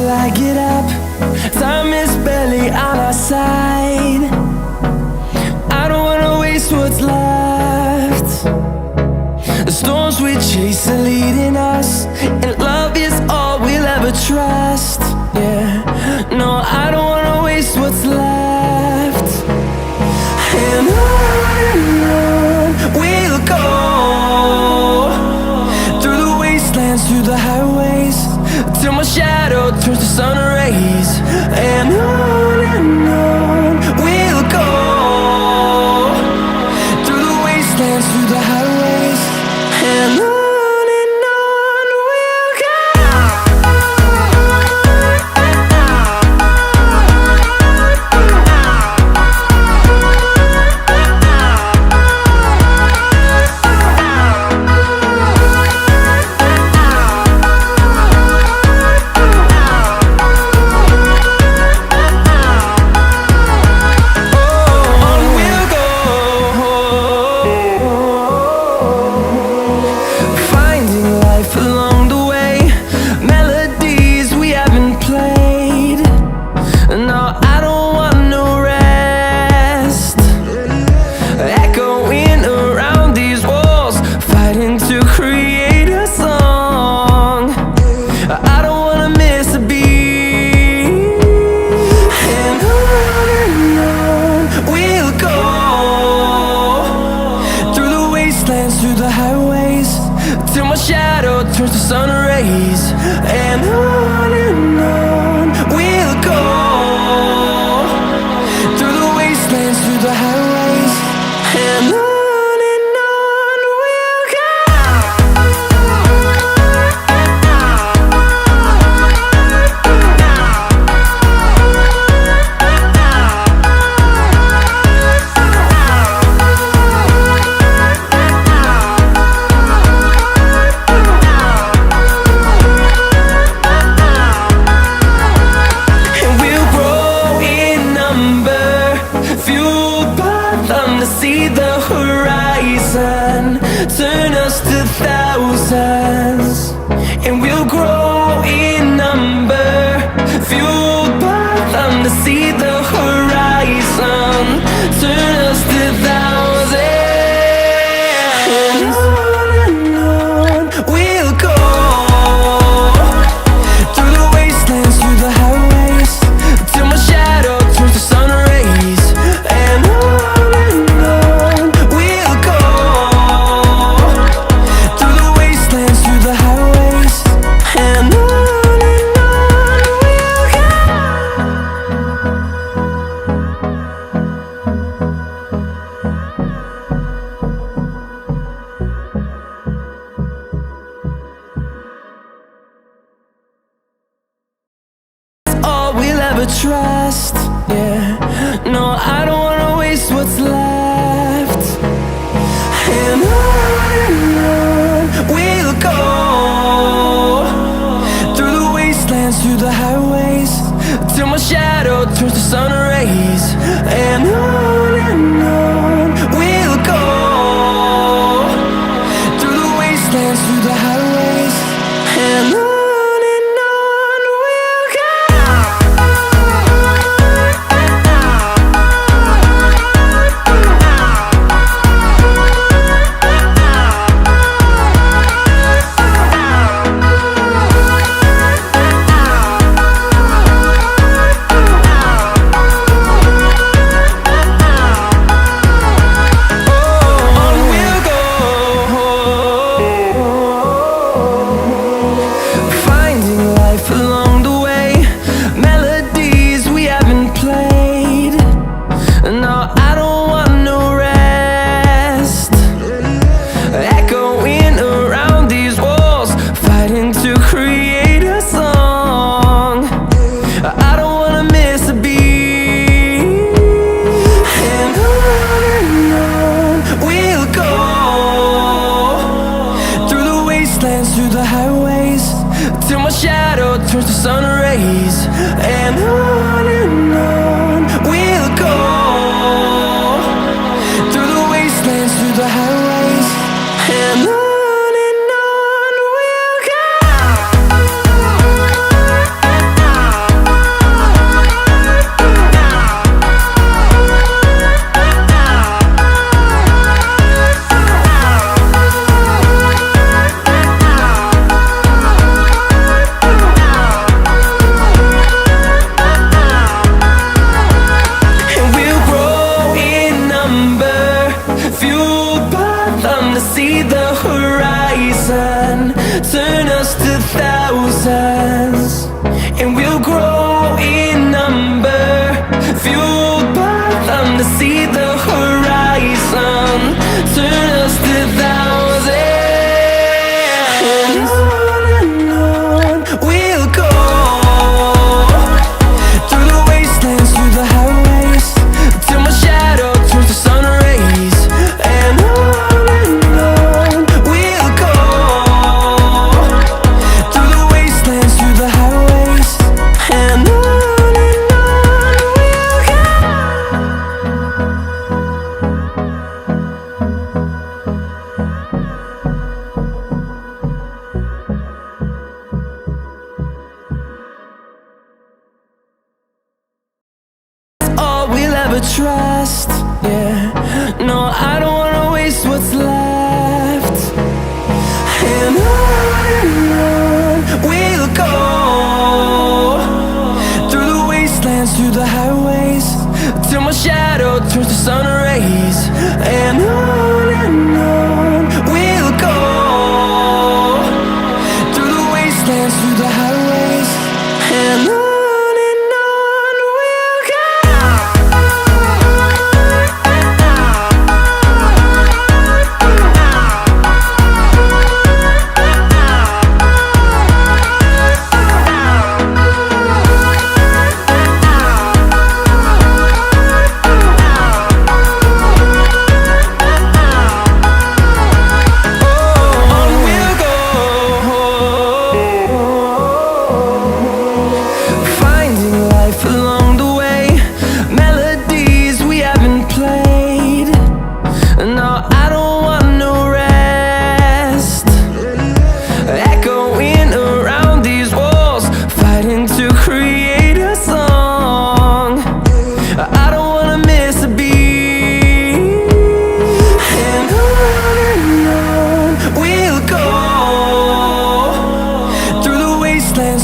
I get up. Time is barely on our side. I don't wanna waste what's left. The storms we chase are leading us, and love is all we'll ever trust. Yeah, no, I don't wanna waste what's left. And on we'll go, through the wastelands, through the highways, till my shadow turns to sun rays. And on we'll go, through the wastelands, through the highways, and on. Through the highways, till my shadow turns to sun rays. And on we'll go, through the wastelands, through the highways, and on. See the horizon turn us to thousands, and we'll grow in number, fueled by them to see the horizon turn us to thousands. And on we'll go, through the wastelands, through the highways, till my shadow turns to sun rays. And trust, yeah. No, I don't wanna waste what's left. And on we'll go, through the wastelands, through the highways, till my shadow turns to sun rays. And on we'll go, through the wastelands, through the highways, and on. ever trust. Yeah, no, I don't wanna waste what's left. And on we'll go, through the wastelands, through the highways, till my shadow turns to sun rays. And on we'll go, through the wastelands, through the highways, and on we'll go.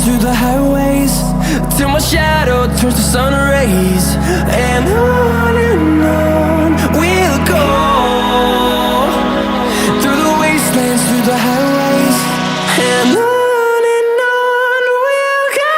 Through the highways, till my shadow turns to sun rays. And on we'll go, through the wastelands, through the highways, and on we'll go.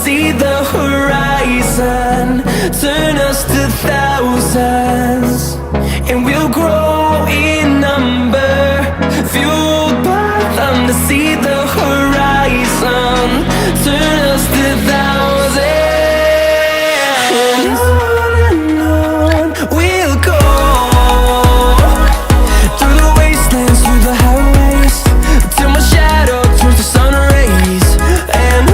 See the horizon, turn us to thousands, and we'll grow in number, fueled by them. To see the horizon, turn us to thousands, and on we'll go, through the wastelands, through the highways, till my shadow turns to sun rays. And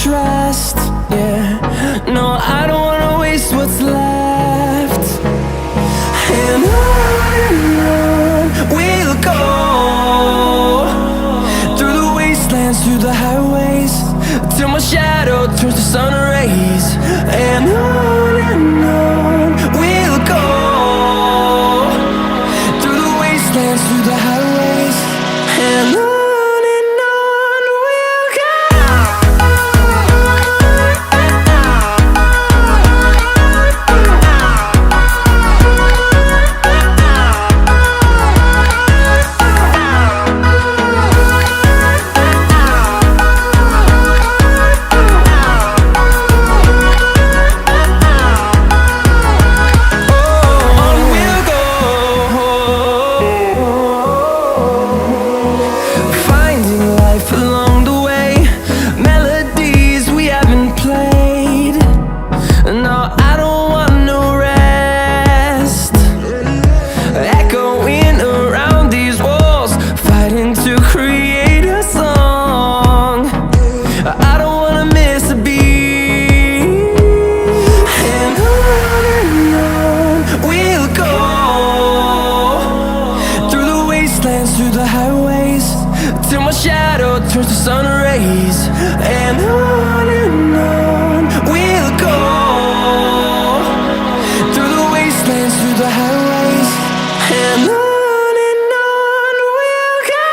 trust, yeah, no, I don't wanna waste what's left. And on we'll go, through the wastelands, through the highways, till my shadow turns to sun rays. And on we'll go, through the wastelands, through the highways, and on. Through the highways, till my shadow turns to sun rays. And on we'll go, through the wastelands, through the highways, and on we'll go.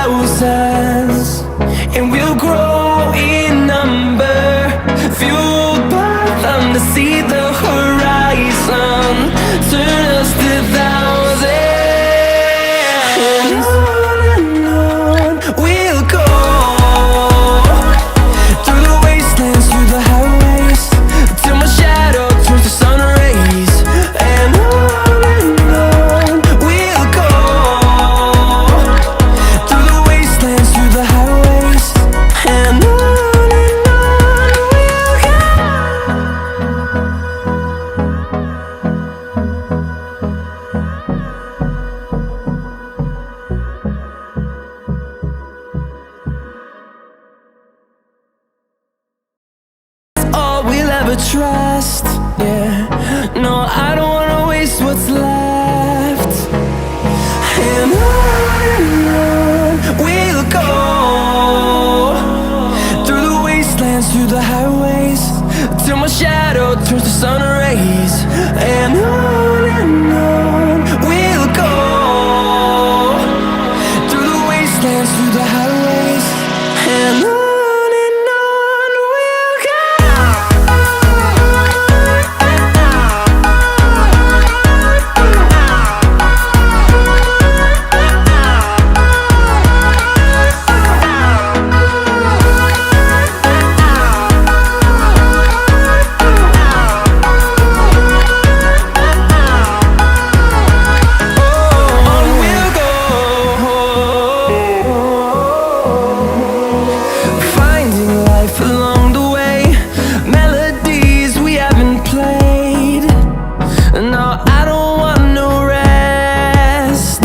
thousands, and we'll grow in number, fueled by them to see the horizon, turn us to thousands. And on we'll go, through the wastelands, through the highways, till my shadow turns to sun rays. And on we'll go, through the wastelands, through the highways. And on we'll go. All we'll ever trust, yeah. No, I don't wanna waste what's left. And on we'll go, through the wastelands, through the highways, till my shadow turns to sun rays. And on we'll go, through the wastelands, through the highways. And on we'll go. On we'll go, finding life along the way, melodies we haven't played. No, I don't want no rest,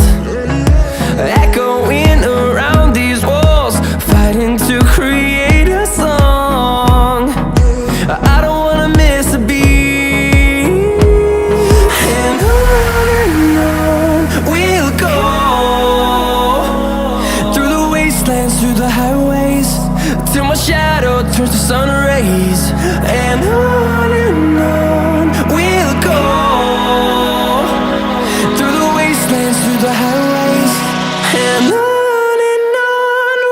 echoing around these walls, fighting to create a song. I don't wanna miss a beat. And on we'll go, through the wastelands, through the highways, till my shadow turns to sun rays. And on we'll go, through the wastelands, through the highways. And on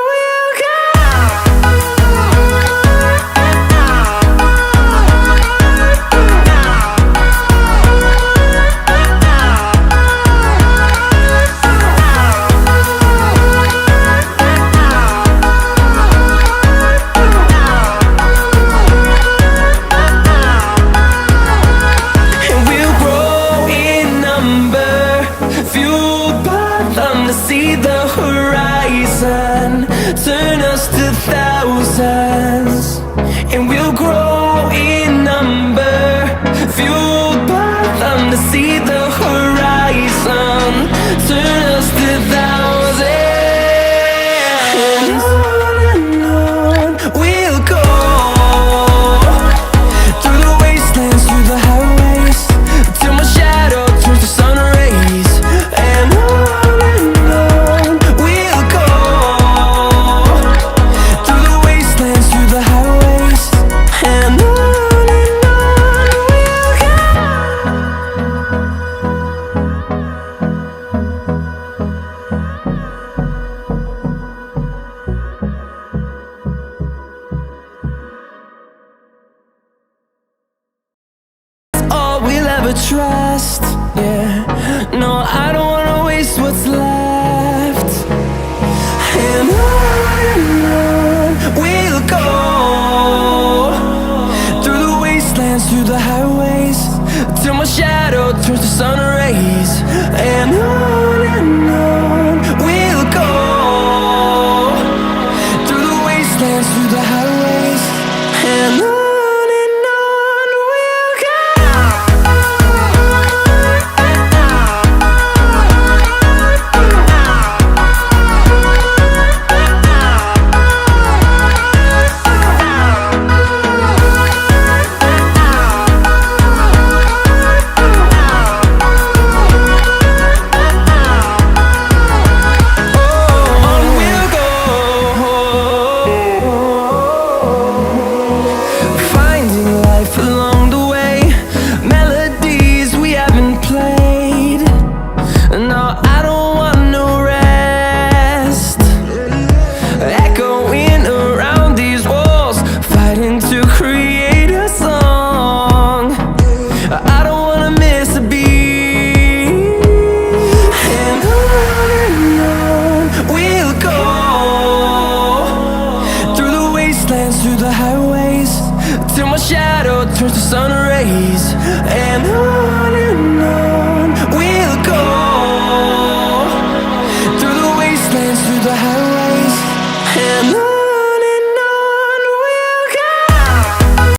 we'll go. And we'll till my shadow turns to sun rays. And on we'll go, through the wastelands, through the highways, and on.